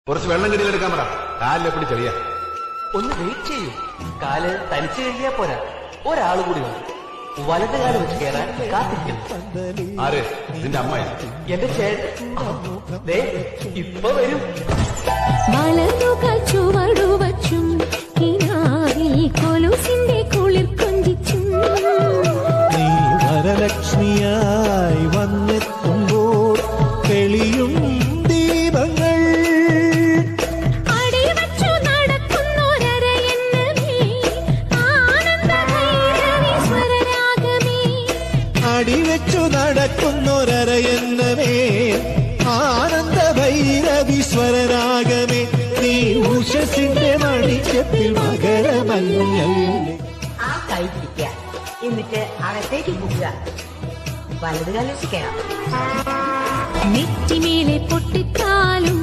കുറച്ച് വെള്ളം കിടിയിലെടുക്കാൻ പറ, കാലിലെപ്പടി ചെറിയ. ഒന്ന് വെയിറ്റ് ചെയ്യൂ. കാല് തനിച്ചു കഴിഞ്ഞാ പോരാ, ഒരാൾ കൂടി ഉണ്ട്. വലത് കാല് വെച്ച് കയറാൻ കാത്തിരിക്കുന്നു. ആര്? നിന്റെ അമ്മ? എന്റെ ചേട്ടൻ ഇപ്പൊ വരും. വലതുകാൽ ചുവടുവച്ചും കിനാവിൽ കൊലുസിന്റെ കുളിർ കൊഞ്ചിച്ചും നീ വരലക്ഷ്മിയായി വന്നെത്തുമ്പോൾ തെളിയും ദീപങ്ങൾ അടിവച്ചു നടക്കുന്നൊരരയെന്നമേ ആനന്ദ ഭൈരവീശ്വരരാഗമേ അടിവെച്ചു നടക്കുന്നൊരരയെന്നമേ ആനന്ദ ഭൈരവീശ്വരരാഗമേ നീ ഉഷസിന്റെ മണിച്ചത്തിൽ മകരമഞ്ഞല്ലേ. ആ കൈ പിടിക്കുക, എന്നിട്ട് അകത്തേക്ക് പോകുക. വലതുകാലം വെച്ച് കയറാം. നെറ്റിമേലെ പൊട്ടിത്താലും